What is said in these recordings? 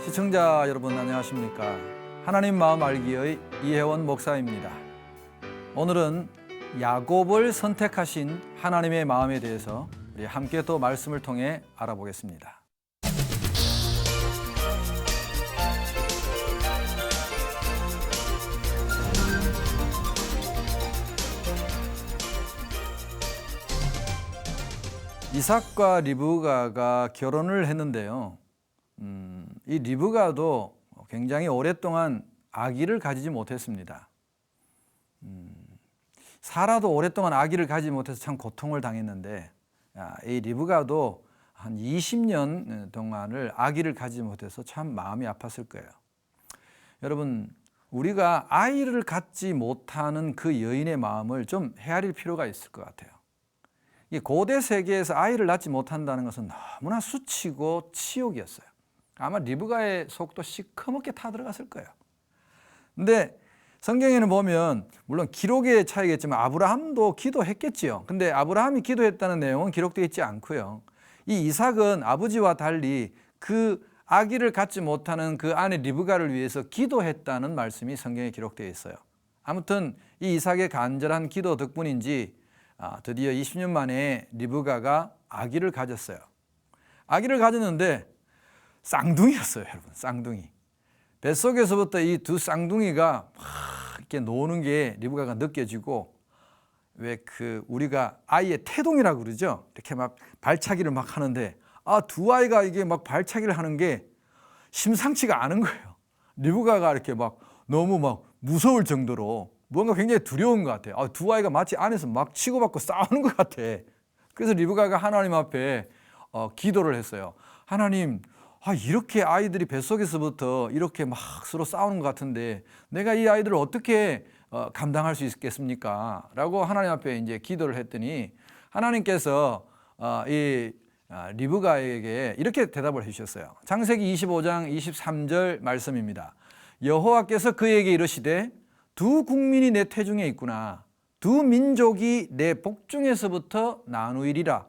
시청자 여러분 안녕하십니까? 하나님 마음 알기의 이혜원 목사입니다. 오늘은 야곱을 선택하신 하나님의 마음에 대해서 우리 함께 또 말씀을 통해 알아보겠습니다. 이삭과 리브가가 결혼을 했는데요. 이 리브가도 굉장히 오랫동안 아기를 가지지 못했습니다. 사라도 오랫동안 아기를 가지지 못해서 참 고통을 당했는데 이 리브가도 한 20년 동안을 아기를 가지지 못해서 참 마음이 아팠을 거예요. 여러분, 우리가 아이를 갖지 못하는 그 여인의 마음을 좀 헤아릴 필요가 있을 것 같아요. 이 고대 세계에서 아이를 낳지 못한다는 것은 너무나 수치고 치욕이었어요. 아마 리브가의 속도 시커멓게 타들어갔을 거예요. 근데 성경에는 보면 물론 기록의 차이겠지만 아브라함도 기도했겠지요. 근데 아브라함이 기도했다는 내용은 기록되어 있지 않고요. 이 이삭은 아버지와 달리 그 아기를 갖지 못하는 그 아내 리브가를 위해서 기도했다는 말씀이 성경에 기록되어 있어요. 아무튼 이 이삭의 간절한 기도 덕분인지 드디어 20년 만에 리브가가 아기를 가졌어요. 아기를 가졌는데 쌍둥이였어요, 여러분. 쌍둥이. 뱃속에서부터 이 두 쌍둥이가 막 이렇게 노는 게 리브가가 느껴지고, 왜 우리가 아이의 태동이라고 그러죠. 이렇게 막 발차기를 막 하는데 두 아이가 이게 막 발차기를 하는 게 심상치가 않은 거예요. 리브가가 이렇게 막 너무 막 무서울 정도로 뭔가 굉장히 두려운 것 같아요. 두 아이가 마치 안에서 막 치고받고 싸우는 것 같아. 그래서 리브가가 하나님 앞에 기도를 했어요. 하나님, 이렇게 아이들이 뱃속에서부터 이렇게 막 서로 싸우는 것 같은데 내가 이 아이들을 어떻게 감당할 수 있겠습니까? 라고 하나님 앞에 이제 기도를 했더니 하나님께서 이 리브가에게 이렇게 대답을 해주셨어요. 창세기 25장 23절 말씀입니다. 여호와께서 그에게 이르시되 두 국민이 내 태중에 있구나. 두 민족이 내 복중에서부터 나누이리라.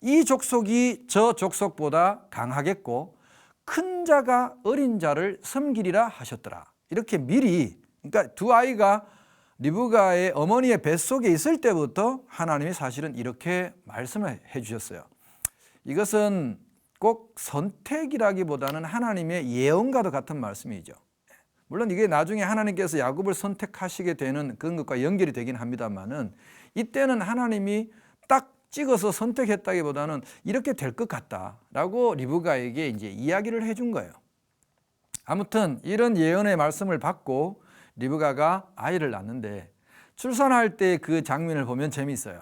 이 족속이 저 족속보다 강하겠고 큰 자가 어린 자를 섬기리라 하셨더라. 이렇게 미리, 그러니까 두 아이가 리브가의 어머니의 뱃속에 있을 때부터 하나님이 사실은 이렇게 말씀을 해주셨어요. 이것은 꼭 선택이라기보다는 하나님의 예언과도 같은 말씀이죠. 물론 이게 나중에 하나님께서 야곱을 선택하시게 되는 그런 것과 연결이 되긴 합니다만은 이때는 하나님이 딱 찍어서 선택했다기보다는 이렇게 될 것 같다라고 리브가에게 이제 이야기를 해준 거예요. 아무튼 이런 예언의 말씀을 받고 리브가가 아이를 낳는데 출산할 때 그 장면을 보면 재미있어요.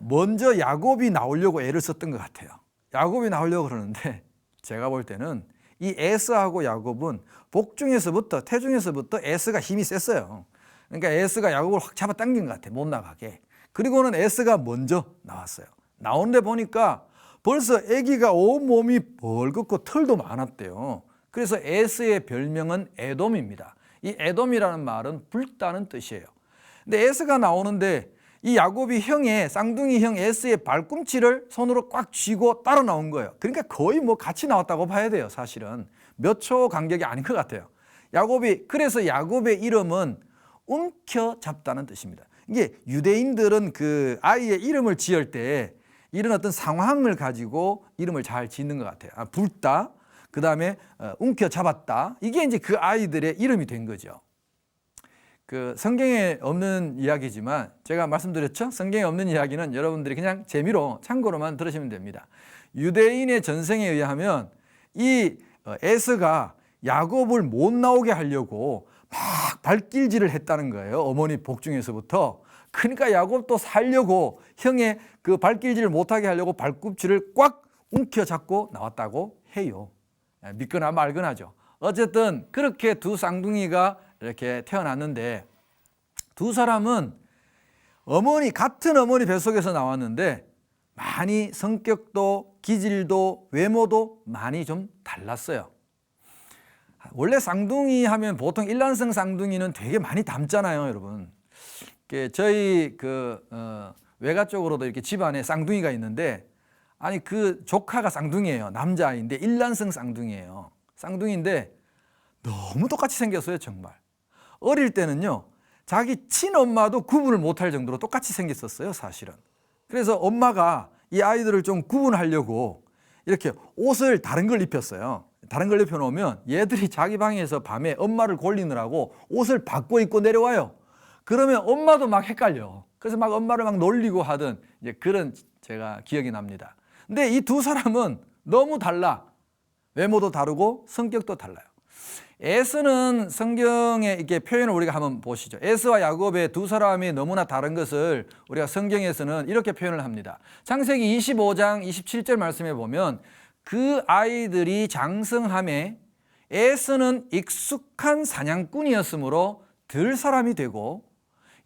먼저 야곱이 나오려고 애를 썼던 것 같아요. 야곱이 나오려고 그러는데 제가 볼 때는 이 에서하고 야곱은 복중에서부터 태중에서부터 에서가 힘이 셌어요. 그러니까 에서가 야곱을 확 잡아당긴 것 같아, 못 나가게. 그리고는 에서가 먼저 나왔어요. 나오는데 보니까 벌써 아기가 온몸이 벌겋고 털도 많았대요. 그래서 에서의 별명은 에돔입니다. 이 에돔이라는 말은 붉다는 뜻이에요. 근데 에서가 나오는데 이 야곱이 쌍둥이 형 에서의 발꿈치를 손으로 꽉 쥐고 따라 나온 거예요. 그러니까 거의 같이 나왔다고 봐야 돼요. 사실은 몇 초 간격이 아닌 것 같아요. 그래서 야곱의 이름은 움켜잡다는 뜻입니다. 이게 유대인들은 그 아이의 이름을 지을 때 이런 어떤 상황을 가지고 이름을 잘 짓는 것 같아요. 붉다, 그 다음에 움켜잡았다. 이게 이제 그 아이들의 이름이 된 거죠. 그 성경에 없는 이야기지만 제가 말씀드렸죠? 성경에 없는 이야기는 여러분들이 그냥 재미로 참고로만 들으시면 됩니다. 유대인의 전생에 의하면 이 에서가 야곱을 못 나오게 하려고 막 발길질을 했다는 거예요. 어머니 복중에서부터. 그러니까 야곱도 살려고 형의 그 발길질을 못하게 하려고 발꿈치를 꽉 움켜잡고 나왔다고 해요. 믿거나 말거나죠. 어쨌든 그렇게 두 쌍둥이가 이렇게 태어났는데 두 사람은 같은 어머니 뱃속에서 나왔는데 많이 성격도 기질도 외모도 많이 좀 달랐어요. 원래 쌍둥이 하면 보통 일란성 쌍둥이는 되게 많이 닮잖아요, 여러분. 저희 외가 쪽으로도 이렇게 집안에 쌍둥이가 있는데, 아니 그 조카가 쌍둥이에요. 남자아이인데 일란성 쌍둥이에요. 쌍둥이인데 너무 똑같이 생겼어요, 정말. 어릴 때는요, 자기 친엄마도 구분을 못할 정도로 똑같이 생겼었어요, 사실은. 그래서 엄마가 이 아이들을 좀 구분하려고 이렇게 옷을 다른 걸 입혔어요. 다른 걸 입혀놓으면 얘들이 자기 방에서 밤에 엄마를 골리느라고 옷을 바꿔 입고 내려와요. 그러면 엄마도 막 헷갈려. 그래서 막 엄마를 막 놀리고 하던 이제 그런 제가 기억이 납니다. 근데 이 두 사람은 너무 달라. 외모도 다르고 성격도 달라요. 에서는 성경에 이렇게 표현을 우리가 한번 보시죠. 에서와 야곱의 두 사람이 너무나 다른 것을 우리가 성경에서는 이렇게 표현을 합니다. 창세기 25장 27절 말씀에 보면 그 아이들이 장성함에 에서는 익숙한 사냥꾼이었으므로 들 사람이 되고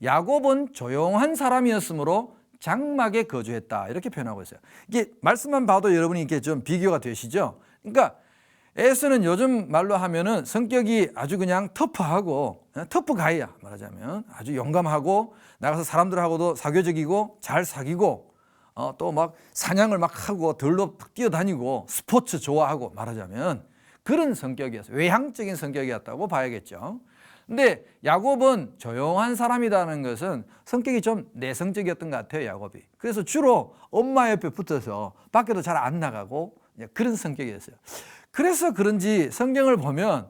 야곱은 조용한 사람이었으므로 장막에 거주했다. 이렇게 표현하고 있어요. 이게 말씀만 봐도 여러분이 이렇게 좀 비교가 되시죠? 그러니까 에서는 요즘 말로 하면은 성격이 아주 그냥 터프하고 터프가이야. 말하자면 아주 용감하고 나가서 사람들하고도 사교적이고 잘 사귀고 또 막 사냥을 막 하고 들로 뛰어다니고 스포츠 좋아하고 말하자면 그런 성격이었어요. 외향적인 성격이었다고 봐야겠죠. 근데 야곱은 조용한 사람이라는 것은 성격이 좀 내성적이었던 것 같아요, 야곱이. 그래서 주로 엄마 옆에 붙어서 밖에도 잘 안 나가고 그런 성격이었어요. 그래서 그런지 성경을 보면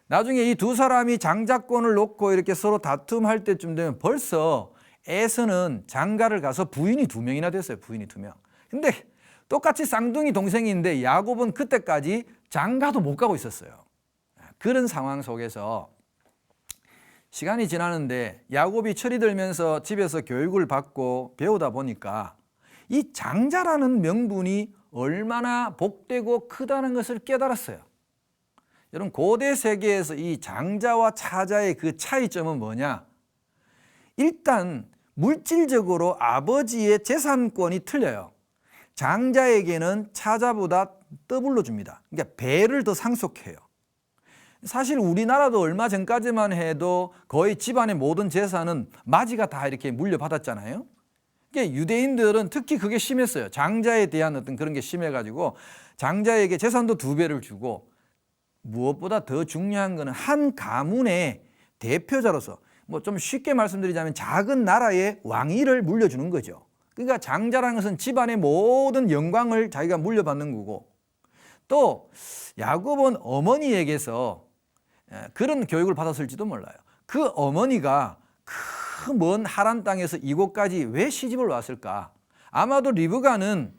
나중에 이 두 사람이 장자권을 놓고 이렇게 서로 다툼할 때쯤 되면 벌써 에서는 장가를 가서 부인이 2명이나 됐어요. 부인이 2명. 근데 똑같이 쌍둥이 동생인데 야곱은 그때까지 장가도 못 가고 있었어요. 그런 상황 속에서 시간이 지나는데 야곱이 철이 들면서 집에서 교육을 받고 배우다 보니까 이 장자라는 명분이 얼마나 복되고 크다는 것을 깨달았어요. 여러분, 고대 세계에서 이 장자와 차자의 그 차이점은 뭐냐? 일단 물질적으로 아버지의 재산권이 틀려요. 장자에게는 차자보다 더블로 줍니다. 그러니까 배를 더 상속해요. 사실 우리나라도 얼마 전까지만 해도 거의 집안의 모든 재산은 마지가 다 이렇게 물려받았잖아요. 유대인들은 특히 그게 심했어요. 장자에 대한 어떤 그런 게 심해가지고 장자에게 재산도 2배를 주고 무엇보다 더 중요한 것은 한 가문의 대표자로서 뭐 좀 쉽게 말씀드리자면 작은 나라의 왕위를 물려주는 거죠. 그러니까 장자라는 것은 집안의 모든 영광을 자기가 물려받는 거고 또 야곱은 어머니에게서 그런 교육을 받았을지도 몰라요. 그 어머니가 그 먼 하란 땅에서 이곳까지 왜 시집을 왔을까? 아마도 리브가는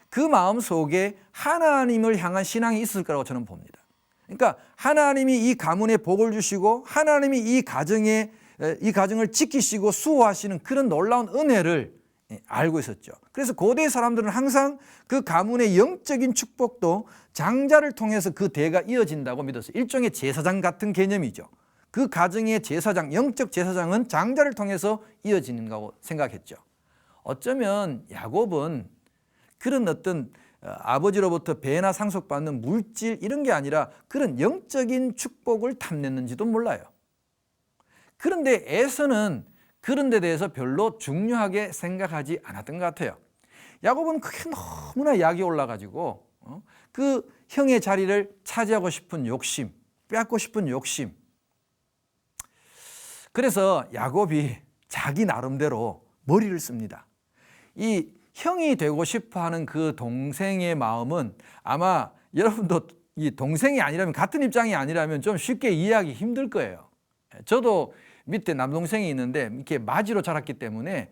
그 마음 속에 하나님을 향한 신앙이 있을 거라고 저는 봅니다. 그러니까 하나님이 이 가문에 복을 주시고 하나님이 이 가정을 지키시고 수호하시는 그런 놀라운 은혜를 알고 있었죠. 그래서 고대 사람들은 항상 그 가문의 영적인 축복도 장자를 통해서 그 대가 이어진다고 믿었어요. 일종의 제사장 같은 개념이죠. 그 가정의 제사장, 영적 제사장은 장자를 통해서 이어지는 거라고 생각했죠. 어쩌면 야곱은 그런 어떤 아버지로부터 배나 상속받는 물질 이런 게 아니라 그런 영적인 축복을 탐냈는지도 몰라요. 그런데 에서는 그런 데 대해서 별로 중요하게 생각하지 않았던 것 같아요. 야곱은 그게 너무나 약이 올라가지고 그 형의 자리를 차지하고 싶은 욕심, 빼앗고 싶은 욕심. 그래서 야곱이 자기 나름대로 머리를 씁니다. 이 형이 되고 싶어하는 그 동생의 마음은 아마 여러분도 이 동생이 아니라면 같은 입장이 아니라면 좀 쉽게 이해하기 힘들 거예요. 저도 밑에 남동생이 있는데 이렇게 마지로 자랐기 때문에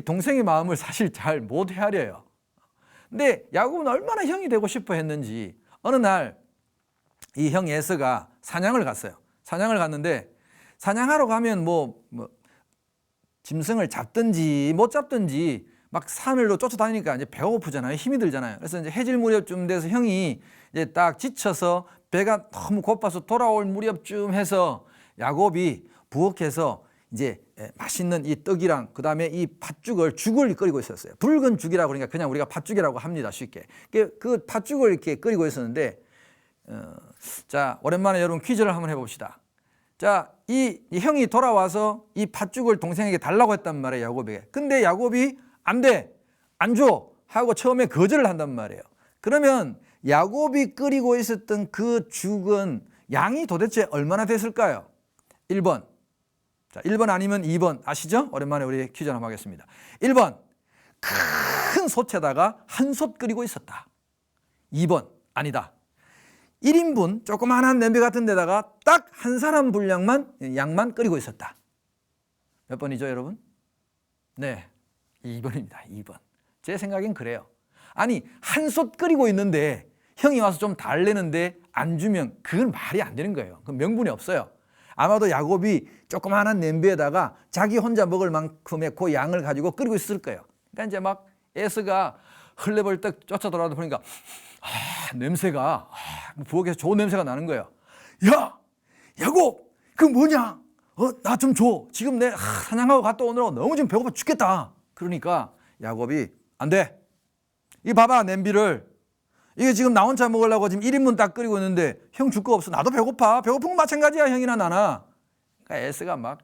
동생의 마음을 사실 잘 못 헤아려요. 근데 야곱은 얼마나 형이 되고 싶어 했는지 어느 날 이 형 에서가 사냥을 갔어요. 사냥을 갔는데 사냥하러 가면 뭐 짐승을 잡든지 못 잡든지 막 산으로 쫓아다니니까 이제 배가 고프잖아요. 힘이 들잖아요. 그래서 이제 해질 무렵쯤 돼서 형이 이제 딱 지쳐서 배가 너무 고파서 돌아올 무렵쯤 해서 야곱이 부엌에서 이제 맛있는 이 떡이랑 그다음에 이 죽을 끓이고 있었어요. 붉은 죽이라고 그러니까 그냥 우리가 팥죽이라고 합니다. 쉽게. 그 팥죽을 이렇게 끓이고 있었는데 자, 오랜만에 여러분 퀴즈를 한번 해봅시다. 자, 이 형이 돌아와서 이 팥죽을 동생에게 달라고 했단 말이에요, 야곱에게. 근데 야곱이 안 돼, 안 줘 하고 처음에 거절을 한단 말이에요. 그러면 야곱이 끓이고 있었던 그 죽은 양이 도대체 얼마나 됐을까요? 1번. 자, 1번 아니면 2번 아시죠? 오랜만에 우리 퀴즈 한번 하겠습니다. 1번. 큰 솥에다가 한 솥 끓이고 있었다. 2번. 아니다. 1인분 조그마한 냄비 같은 데다가 딱 한 사람 분량만 양만 끓이고 있었다. 몇 번이죠, 여러분? 네. 2번입니다. 2번. 제 생각엔 그래요. 아니, 한 솥 끓이고 있는데 형이 와서 좀 달래는데 안 주면 그건 말이 안 되는 거예요. 그건 명분이 없어요. 아마도 야곱이 조그마한 냄비에다가 자기 혼자 먹을 만큼의 그 양을 가지고 끓이고 있을 거예요. 그러니까 이제 막 에스가 헐레벌떡 쫓아 돌아다 보니까 냄새가 부엌에서 좋은 냄새가 나는 거예요. 야, 야곱, 그 뭐냐? 나 좀 줘. 지금 내 사냥하고 갔다 오느라고 너무 지금 배고파 죽겠다. 그러니까 야곱이 안 돼. 이 봐봐, 냄비를. 이게 지금 나 혼자 먹으려고 지금 1인분 딱 끓이고 있는데 형 줄 거 없어. 나도 배고파. 배고픈 건 마찬가지야, 형이나 나나. 그러니까 에스가 막,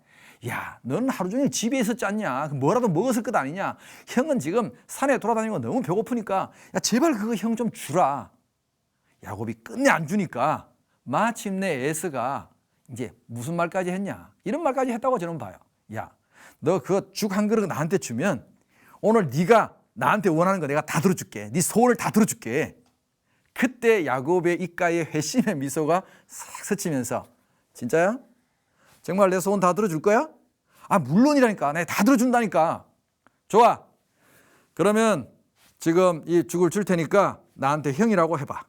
야, 너는 하루 종일 집에 있었지 않냐? 뭐라도 먹었을 것 아니냐? 형은 지금 산에 돌아다니고 너무 배고프니까 야, 제발 그거 형 좀 주라. 야곱이 끝내 안 주니까 마침내 에스가 이제 무슨 말까지 했냐? 이런 말까지 했다고 저는 봐요. 야, 너 그 죽 한 그릇 나한테 주면 오늘 네가 나한테 원하는 거 내가 다 들어줄게. 네 소원을 다 들어줄게. 그때 야곱의 입가에 회심의 미소가 싹 스치면서 진짜야? 정말 내 소원 다 들어줄 거야? 아, 물론이라니까. 내가 다 들어준다니까. 좋아. 그러면 지금 이 죽을 줄 테니까 나한테 형이라고 해봐.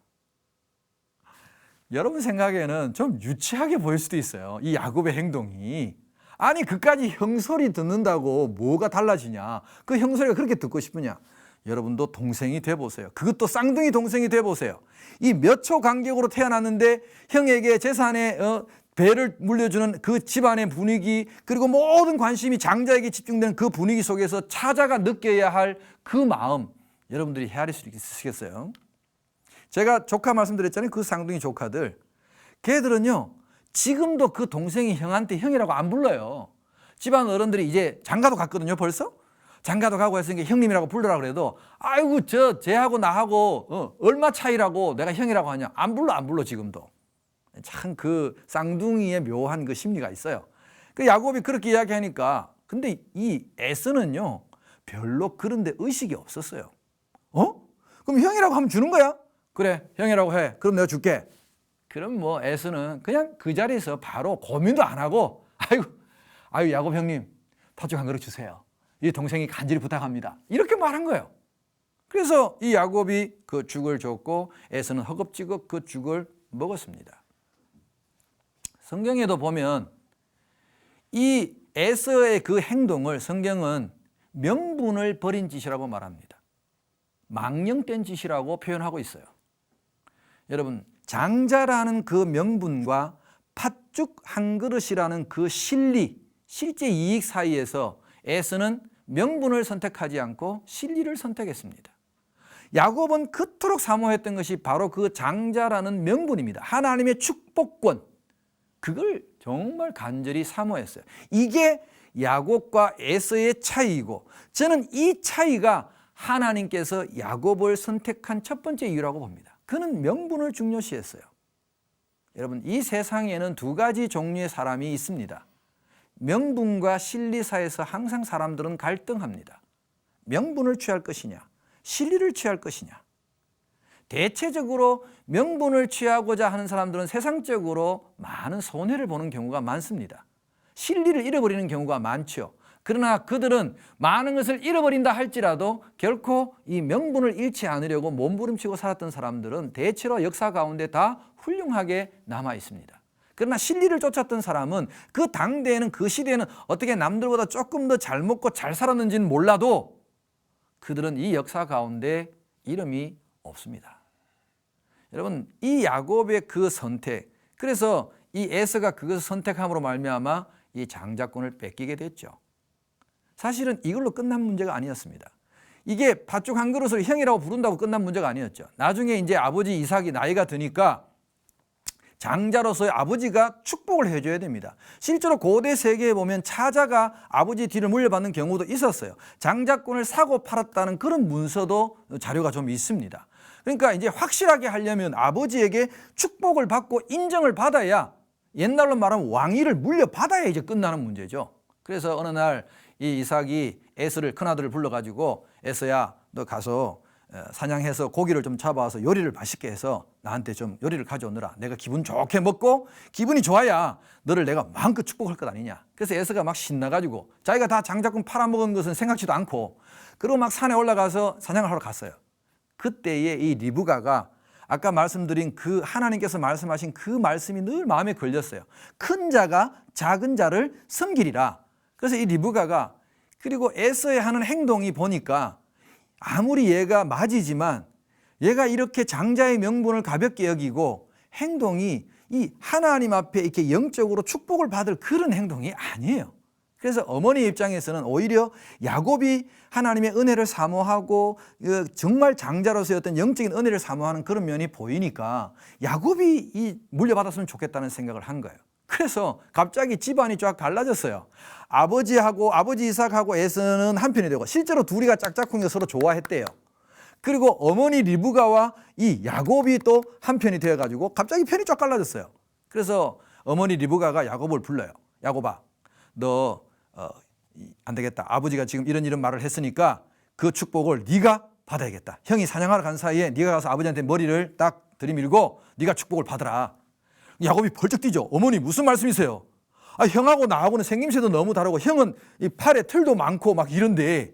여러분 생각에는 좀 유치하게 보일 수도 있어요. 이 야곱의 행동이. 아니, 그까지 형소리 듣는다고 뭐가 달라지냐. 그 형소리가 그렇게 듣고 싶으냐. 여러분도 동생이 돼보세요. 그것도 쌍둥이 동생이 돼보세요. 이 몇 초 간격으로 태어났는데 형에게 재산에 배를 물려주는 그 집안의 분위기, 그리고 모든 관심이 장자에게 집중되는 그 분위기 속에서 차자가 느껴야 할 그 마음, 여러분들이 헤아릴 수 있으시겠어요? 제가 조카 말씀드렸잖아요. 그 쌍둥이 조카들. 걔들은요, 지금도 그 동생이 형한테 형이라고 안 불러요. 집안 어른들이 이제 장가도 갔거든요, 벌써? 장가도 가고 했으니까 형님이라고 불러라 그래도 아이고, 쟤하고 나하고 얼마 차이라고 내가 형이라고 하냐. 안 불러, 지금도. 참 그 쌍둥이의 묘한 그 심리가 있어요. 그 야곱이 그렇게 이야기하니까, 근데 이 에서는요, 별로 그런데 의식이 없었어요. 그럼 형이라고 하면 주는 거야? 그래, 형이라고 해. 그럼 내가 줄게. 그럼 뭐 에서는 그냥 그 자리에서 바로 고민도 안 하고, 아유 야곱 형님, 팥죽 한 그릇 주세요. 이 동생이 간절히 부탁합니다. 이렇게 말한 거예요. 그래서 이 야곱이 그 죽을 줬고 에서는 허겁지겁 그 죽을 먹었습니다. 성경에도 보면 이 에서의 그 행동을 성경은 명분을 버린 짓이라고 말합니다. 망령된 짓이라고 표현하고 있어요. 여러분, 장자라는 그 명분과 팥죽 한 그릇이라는 그 실제 이익 사이에서 에서는 명분을 선택하지 않고 실리를 선택했습니다. 야곱은 그토록 사모했던 것이 바로 그 장자라는 명분입니다. 하나님의 축복권, 그걸 정말 간절히 사모했어요. 이게 야곱과 에서의 차이이고, 저는 이 차이가 하나님께서 야곱을 선택한 첫 번째 이유라고 봅니다. 그는 명분을 중요시했어요. 여러분, 이 세상에는 두 가지 종류의 사람이 있습니다. 명분과 실리 사이에서 항상 사람들은 갈등합니다. 명분을 취할 것이냐, 실리를 취할 것이냐. 대체적으로 명분을 취하고자 하는 사람들은 세상적으로 많은 손해를 보는 경우가 많습니다. 실리를 잃어버리는 경우가 많죠. 그러나 그들은 많은 것을 잃어버린다 할지라도 결코 이 명분을 잃지 않으려고 몸부림치고 살았던 사람들은 대체로 역사 가운데 다 훌륭하게 남아 있습니다. 그러나 실리를 쫓았던 사람은 그 당대에는, 그 시대에는 어떻게 남들보다 조금 더 잘 먹고 잘 살았는지는 몰라도 그들은 이 역사 가운데 이름이 없습니다. 여러분, 이 야곱의 그 선택, 그래서 이 에서가 그것을 선택함으로 말미암아 이 장자권을 뺏기게 됐죠. 사실은 이걸로 끝난 문제가 아니었습니다. 이게 팥죽 한 그릇을 형이라고 부른다고 끝난 문제가 아니었죠. 나중에 이제 아버지 이삭이 나이가 드니까 장자로서의 아버지가 축복을 해줘야 됩니다. 실제로 고대 세계에 보면 차자가 아버지 뒤를 물려받는 경우도 있었어요. 장자권을 사고 팔았다는 그런 문서도 자료가 좀 있습니다. 그러니까 이제 확실하게 하려면 아버지에게 축복을 받고 인정을 받아야, 옛날로 말하면 왕위를 물려받아야 이제 끝나는 문제죠. 그래서 어느 날 이 이삭이 에서를, 큰아들을 불러가지고, 에서야 너 가서 사냥해서 고기를 좀 잡아와서 요리를 맛있게 해서 나한테 좀 요리를 가져오느라. 내가 기분 좋게 먹고 기분이 좋아야 너를 내가 마음껏 축복할 것 아니냐. 그래서 에서가 막 신나가지고 자기가 다 장작금 팔아먹은 것은 생각지도 않고, 그리고 막 산에 올라가서 사냥을 하러 갔어요. 그때에 이 리브가가 아까 말씀드린 그 하나님께서 말씀하신 그 말씀이 늘 마음에 걸렸어요. 큰 자가 작은 자를 섬기리라. 그래서 이 리브가가, 그리고 에서의 하는 행동이 보니까 아무리 얘가 맞이지만 얘가 이렇게 장자의 명분을 가볍게 여기고 행동이 이 하나님 앞에 이렇게 영적으로 축복을 받을 그런 행동이 아니에요. 그래서 어머니 입장에서는 오히려 야곱이 하나님의 은혜를 사모하고 정말 장자로서의 어떤 영적인 은혜를 사모하는 그런 면이 보이니까 야곱이 이 물려받았으면 좋겠다는 생각을 한 거예요. 그래서 갑자기 집안이 쫙 갈라졌어요. 아버지 이삭하고 에서는 한편이 되고, 실제로 둘이가 짝짝꿍이 서로 좋아했대요. 그리고 어머니 리브가와 이 야곱이 또 한편이 되어가지고 갑자기 편이 쫙 갈라졌어요. 그래서 어머니 리브가가 야곱을 불러요. 야곱아, 너 안 되겠다. 아버지가 지금 이런 말을 했으니까 그 축복을 네가 받아야겠다. 형이 사냥하러 간 사이에 네가 가서 아버지한테 머리를 딱 들이밀고 네가 축복을 받으라. 야곱이 벌쩍 뛰죠. 어머니 무슨 말씀이세요? 형하고 나하고는 생김새도 너무 다르고, 형은 이 팔에 털도 많고 막 이런데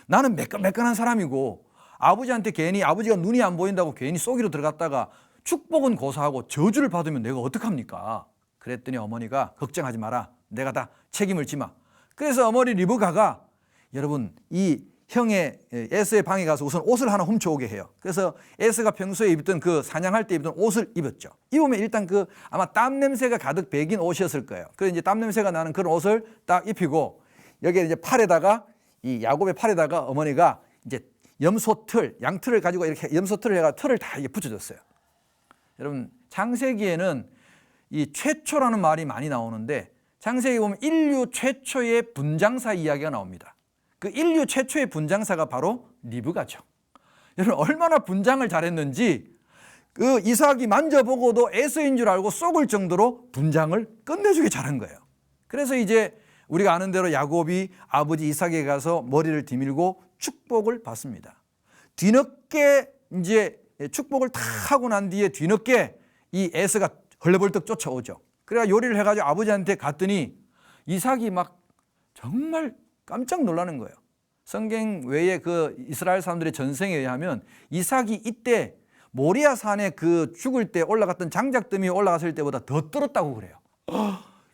나는 매끈매끈한 사람이고, 아버지한테 괜히 아버지가 눈이 안 보인다고 괜히 쏘기로 들어갔다가 축복은 고사하고 저주를 받으면 내가 어떡합니까? 그랬더니 어머니가 걱정하지 마라. 내가 다 책임을 지마. 그래서 어머니 리브가가, 여러분, 이 형의 에서의 방에 가서 우선 옷을 하나 훔쳐오게 해요. 그래서 에서가 평소에 입던 그 사냥할 때 입던 옷을 입었죠. 입으면 일단 그 아마 땀 냄새가 가득 배긴 옷이었을 거예요. 그래서 이제 땀 냄새가 나는 그런 옷을 딱 입히고, 여기에 이제 팔에다가, 이 야곱의 팔에다가 어머니가 이제 염소틀, 양틀을 가지고 이렇게 염소틀을 해가 털을 다 이게 붙여줬어요. 여러분, 창세기에는 이 최초라는 말이 많이 나오는데, 창세기 보면 인류 최초의 분장사 이야기가 나옵니다. 그 인류 최초의 분장사가 바로 리브가죠. 여러분, 얼마나 분장을 잘했는지 그 이삭이 만져보고도 에서인 줄 알고 속을 정도로 분장을 끝내주게 잘한 거예요. 그래서 이제 우리가 아는 대로 야곱이 아버지 이삭에게 가서 머리를 디밀고 축복을 받습니다. 뒤늦게 이제 축복을 다 하고 난 뒤에 뒤늦게 이 에서가 헐레벌떡 쫓아오죠. 그래가 요리를 해가지고 아버지한테 갔더니 이삭이 막 정말 깜짝 놀라는 거예요. 성경 외에 그 이스라엘 사람들의 전생에 의하면 이삭이 이때 모리아 산에 그 죽을 때 올라갔던 장작더미에 올라갔을 때보다 더 떨었다고 그래요.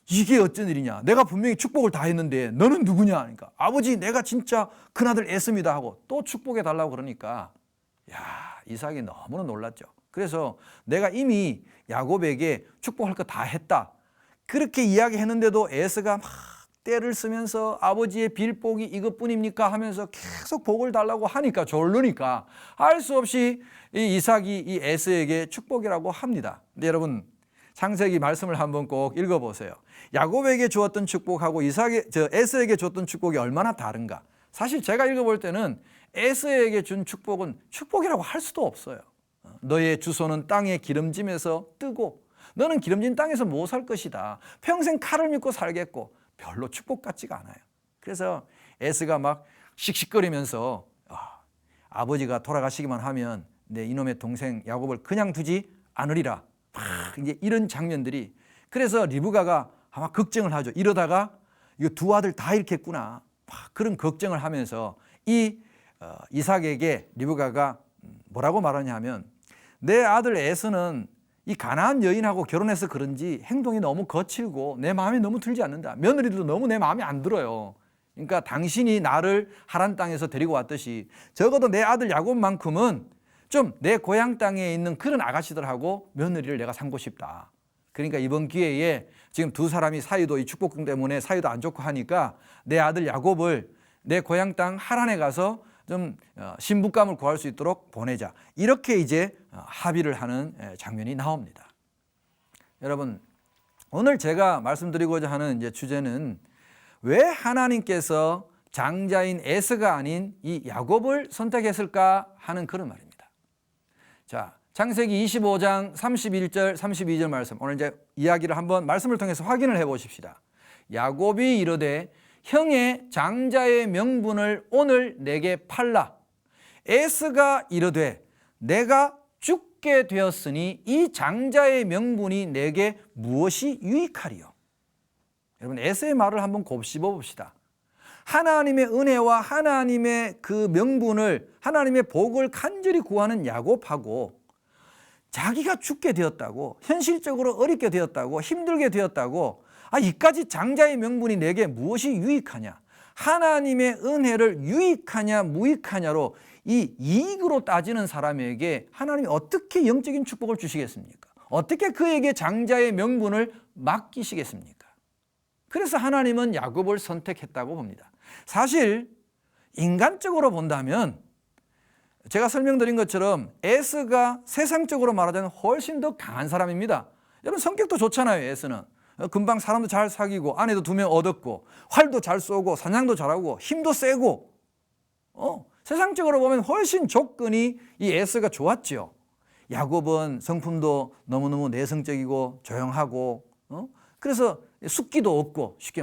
이게 어쩐 일이냐? 내가 분명히 축복을 다 했는데 너는 누구냐? 그러니까 아버지, 내가 진짜 큰아들 에서입니다 하고 또 축복해 달라고 그러니까, 야, 이삭이 너무나 놀랐죠. 그래서 내가 이미 야곱에게 축복할 거 다 했다, 그렇게 이야기했는데도 에서가 막 때를 쓰면서 아버지의 빌복이 이것뿐입니까 하면서 계속 복을 달라고 하니까, 졸르니까 할 수 없이 이 이삭이 이 에서에게 축복이라고 합니다. 근데 여러분, 창세기 말씀을 한번 꼭 읽어보세요. 야곱에게 주었던 축복하고 에서에게 줬던 축복이 얼마나 다른가. 사실 제가 읽어볼 때는 에서에게 준 축복은 축복이라고 할 수도 없어요. 너의 주소는 땅의 기름짐에서 뜨고 너는 기름진 땅에서 못 살 것이다. 평생 칼을 믿고 살겠고, 별로 축복 같지가 않아요. 그래서 에서가 막 씩씩거리면서 아버지가 돌아가시기만 하면 내 이놈의 동생 야곱을 그냥 두지 않으리라. 막 이제 이런 장면들이, 그래서 리브가가 아마 걱정을 하죠. 이러다가 이거 두 아들 다 잃겠구나. 막 그런 걱정을 하면서 이 이삭에게 리브가가 뭐라고 말하냐 하면, 내 아들 에서는 이 가나안 여인하고 결혼해서 그런지 행동이 너무 거칠고 내 마음에 너무 들지 않는다. 며느리도 너무 내 마음에 안 들어요. 그러니까 당신이 나를 하란 땅에서 데리고 왔듯이 적어도 내 아들 야곱만큼은 좀 내 고향 땅에 있는 그런 아가씨들하고 며느리를 내가 삼고 싶다. 그러니까 이번 기회에 지금 두 사람이 사이도 이 축복 때문에 사이도 안 좋고 하니까 내 아들 야곱을 내 고향 땅 하란에 가서 좀 신부감을 구할 수 있도록 보내자. 이렇게 이제 합의를 하는 장면이 나옵니다. 여러분, 오늘 제가 말씀드리고자 하는 이제 주제는 왜 하나님께서 장자인 에서가 아닌 이 야곱을 선택했을까 하는 그런 말입니다. 자, 창세기 25장 31절 32절 말씀, 오늘 이제 이야기를 한번 말씀을 통해서 확인을 해 보십시다. 야곱이 이르되 형의 장자의 명분을 오늘 내게 팔라. 에스가 이르되 내가 죽게 되었으니 이 장자의 명분이 내게 무엇이 유익하리요? 여러분, 에스의 말을 한번 곱씹어 봅시다. 하나님의 은혜와 하나님의 그 명분을, 하나님의 복을 간절히 구하는 야곱하고 자기가 죽게 되었다고, 현실적으로 어렵게 되었다고, 힘들게 되었다고, 이까지 장자의 명분이 내게 무엇이 유익하냐, 하나님의 은혜를 유익하냐 무익하냐로 이 이익으로 따지는 사람에게 하나님이 어떻게 영적인 축복을 주시겠습니까? 어떻게 그에게 장자의 명분을 맡기시겠습니까? 그래서 하나님은 야곱을 선택했다고 봅니다. 사실 인간적으로 본다면 제가 설명드린 것처럼 에스가 세상적으로 말하자면 훨씬 더 강한 사람입니다. 여러분, 성격도 좋잖아요. 에스는 금방 사람도 잘 사귀고 아내도 2명 얻었고 활도 잘 쏘고 사냥도 잘하고 힘도 세고 세상적으로 보면 훨씬 조건이 이 에스가 좋았죠. 야곱은 성품도 너무너무 내성적이고 조용하고 그래서 숙기도 없고, 쉽게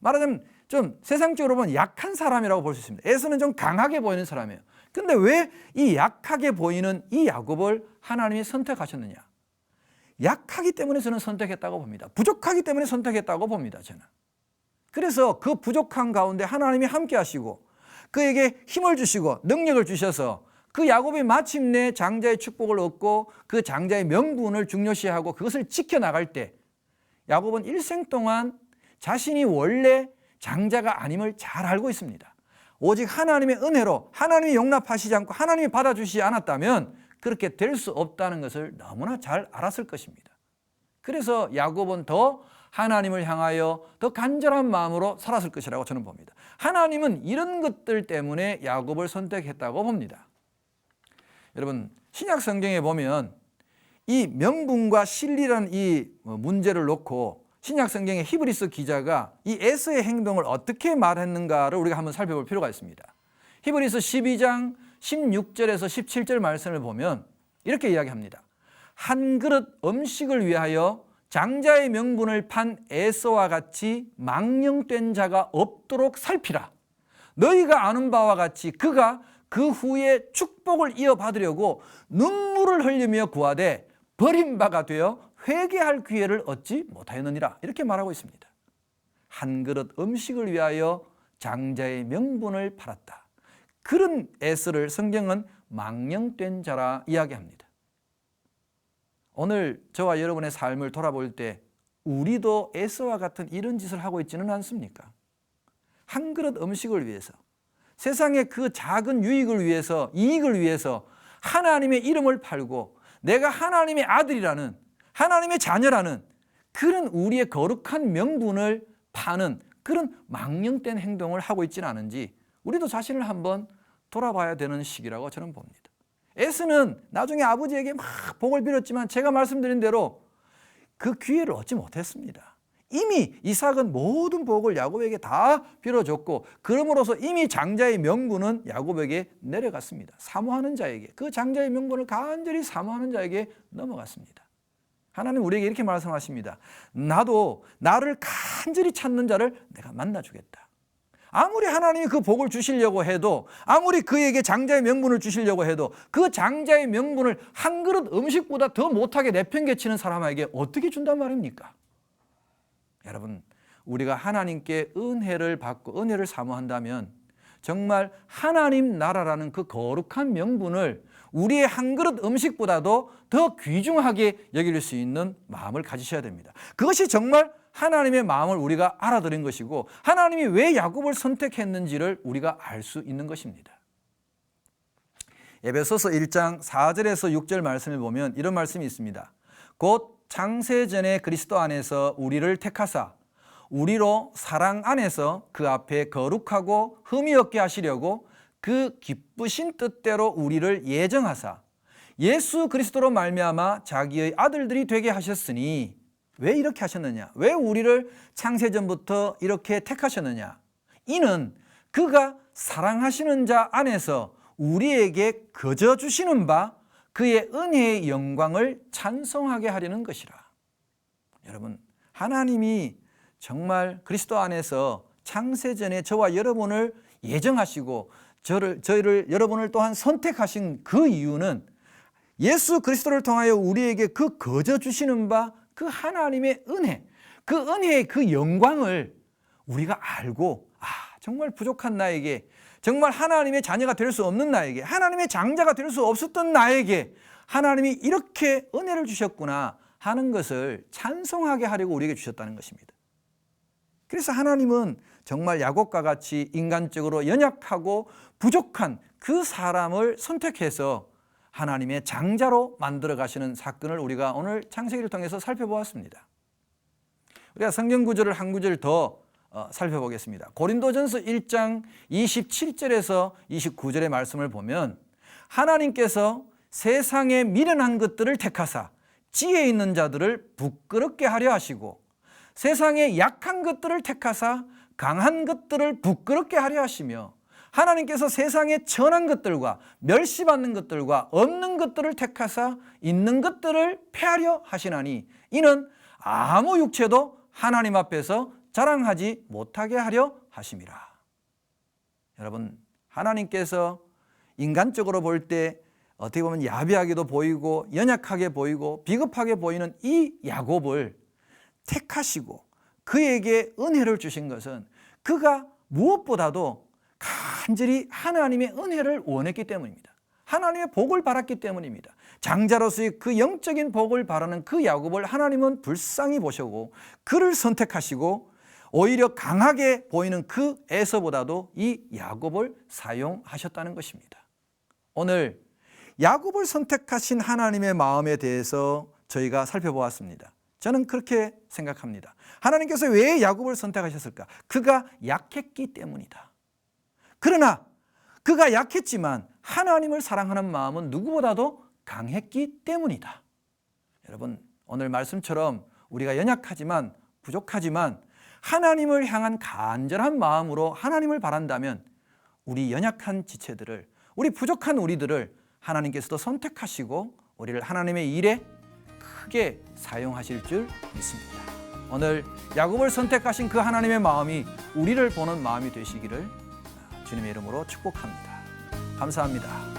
말하자면 좀 세상적으로 보면 약한 사람이라고 볼 수 있습니다. 에스는 좀 강하게 보이는 사람이에요. 근데 왜 이 약하게 보이는 이 야곱을 하나님이 선택하셨느냐? 약하기 때문에 저는 선택했다고 봅니다. 부족하기 때문에 선택했다고 봅니다, 저는. 그래서 그 부족한 가운데 하나님이 함께 하시고 그에게 힘을 주시고 능력을 주셔서 그 야곱이 마침내 장자의 축복을 얻고 그 장자의 명분을 중요시하고 그것을 지켜나갈 때 야곱은 일생 동안 자신이 원래 장자가 아님을 잘 알고 있습니다. 오직 하나님의 은혜로 하나님이 용납하시지 않고 하나님이 받아주시지 않았다면 그렇게 될 수 없다는 것을 너무나 잘 알았을 것입니다. 그래서 야곱은 더 하나님을 향하여 더 간절한 마음으로 살았을 것이라고 저는 봅니다. 하나님은 이런 것들 때문에 야곱을 선택했다고 봅니다. 여러분, 신약 성경에 보면 이 명분과 실리라는 이 문제를 놓고 신약 성경의 히브리서 기자가 이 에스의 행동을 어떻게 말했는가를 우리가 한번 살펴볼 필요가 있습니다. 히브리서 12장 16절에서 17절 말씀을 보면 이렇게 이야기합니다. 한 그릇 음식을 위하여 장자의 명분을 판 에서와 같이 망령된 자가 없도록 살피라. 너희가 아는 바와 같이 그가 그 후에 축복을 이어받으려고 눈물을 흘리며 구하되 버림바가 되어 회개할 기회를 얻지 못하였느니라. 이렇게 말하고 있습니다. 한 그릇 음식을 위하여 장자의 명분을 팔았다. 그런 에스를 성경은 망령된 자라 이야기합니다. 오늘 저와 여러분의 삶을 돌아볼 때 우리도 에스와 같은 이런 짓을 하고 있지는 않습니까? 한 그릇 음식을 위해서, 세상의 그 작은 유익을 위해서, 이익을 위해서 하나님의 이름을 팔고 내가 하나님의 아들이라는, 하나님의 자녀라는 그런 우리의 거룩한 명분을 파는 그런 망령된 행동을 하고 있지는 않은지 우리도 자신을 한번 돌아봐야 되는 시기라고 저는 봅니다. 에스는 나중에 아버지에게 막 복을 빌었지만 제가 말씀드린 대로 그 기회를 얻지 못했습니다. 이미 이삭은 모든 복을 야곱에게 다 빌어줬고 그러므로서 이미 장자의 명분은 야곱에게 내려갔습니다. 사모하는 자에게, 그 장자의 명분을 간절히 사모하는 자에게 넘어갔습니다. 하나님 우리에게 이렇게 말씀하십니다. 나도 나를 간절히 찾는 자를 내가 만나주겠다. 아무리 하나님이 그 복을 주시려고 해도, 아무리 그에게 장자의 명분을 주시려고 해도 그 장자의 명분을 한 그릇 음식보다 더 못하게 내팽개치는 사람에게 어떻게 준단 말입니까? 여러분, 우리가 하나님께 은혜를 받고 은혜를 사모한다면 정말 하나님 나라라는 그 거룩한 명분을 우리의 한 그릇 음식보다도 더 귀중하게 여길 수 있는 마음을 가지셔야 됩니다. 그것이 정말 하나님의 마음을 우리가 알아들은 것이고 하나님이 왜 야곱을 선택했는지를 우리가 알 수 있는 것입니다. 에베소서 1장 4절에서 6절 말씀을 보면 이런 말씀이 있습니다. 곧 창세전에 그리스도 안에서 우리를 택하사 우리로 사랑 안에서 그 앞에 거룩하고 흠이 없게 하시려고 그 기쁘신 뜻대로 우리를 예정하사 예수 그리스도로 말미암아 자기의 아들들이 되게 하셨으니, 왜 이렇게 하셨느냐? 왜 우리를 창세전부터 이렇게 택하셨느냐? 이는 그가 사랑하시는 자 안에서 우리에게 거저 주시는 바 그의 은혜의 영광을 찬송하게 하려는 것이라. 여러분, 하나님이 정말 그리스도 안에서 창세전에 저와 여러분을 예정하시고 저희를 여러분을 또한 선택하신 그 이유는 예수 그리스도를 통하여 우리에게 그 거저 주시는 바 그 하나님의 은혜, 그 은혜의 그 영광을 우리가 알고 정말 부족한 나에게, 정말 하나님의 자녀가 될 수 없는 나에게, 하나님의 장자가 될 수 없었던 나에게 하나님이 이렇게 은혜를 주셨구나 하는 것을 찬송하게 하려고 우리에게 주셨다는 것입니다. 그래서 하나님은 정말 야곱과 같이 인간적으로 연약하고 부족한 그 사람을 선택해서 하나님의 장자로 만들어 가시는 사건을 우리가 오늘 창세기를 통해서 살펴보았습니다. 우리가 성경 구절을 한 구절 더 살펴보겠습니다. 고린도전서 1장 27절에서 29절의 말씀을 보면 하나님께서 세상에 미련한 것들을 택하사 지혜 있는 자들을 부끄럽게 하려 하시고 세상에 약한 것들을 택하사 강한 것들을 부끄럽게 하려 하시며 하나님께서 세상에 천한 것들과 멸시받는 것들과 없는 것들을 택하사 있는 것들을 폐하려 하시나니 이는 아무 육체도 하나님 앞에서 자랑하지 못하게 하려 하심이라. 여러분, 하나님께서 인간적으로 볼 때 어떻게 보면 야비하게도 보이고 연약하게 보이고 비겁하게 보이는 이 야곱을 택하시고 그에게 은혜를 주신 것은 그가 무엇보다도 간절히 하나님의 은혜를 원했기 때문입니다. 하나님의 복을 바랐기 때문입니다. 장자로서의 그 영적인 복을 바라는 그 야곱을 하나님은 불쌍히 보시고 그를 선택하시고 오히려 강하게 보이는 그 에서보다도 이 야곱을 사용하셨다는 것입니다. 오늘 야곱을 선택하신 하나님의 마음에 대해서 저희가 살펴보았습니다. 저는 그렇게 생각합니다. 하나님께서 왜 야곱을 선택하셨을까? 그가 약했기 때문이다. 그러나 그가 약했지만 하나님을 사랑하는 마음은 누구보다도 강했기 때문이다. 여러분, 오늘 말씀처럼 우리가 연약하지만 부족하지만 하나님을 향한 간절한 마음으로 하나님을 바란다면 우리 연약한 지체들을, 우리 부족한 우리들을 하나님께서도 선택하시고 우리를 하나님의 일에 크게 사용하실 줄 믿습니다. 오늘 야곱을 선택하신 그 하나님의 마음이 우리를 보는 마음이 되시기를 주님의 이름으로 축복합니다. 감사합니다.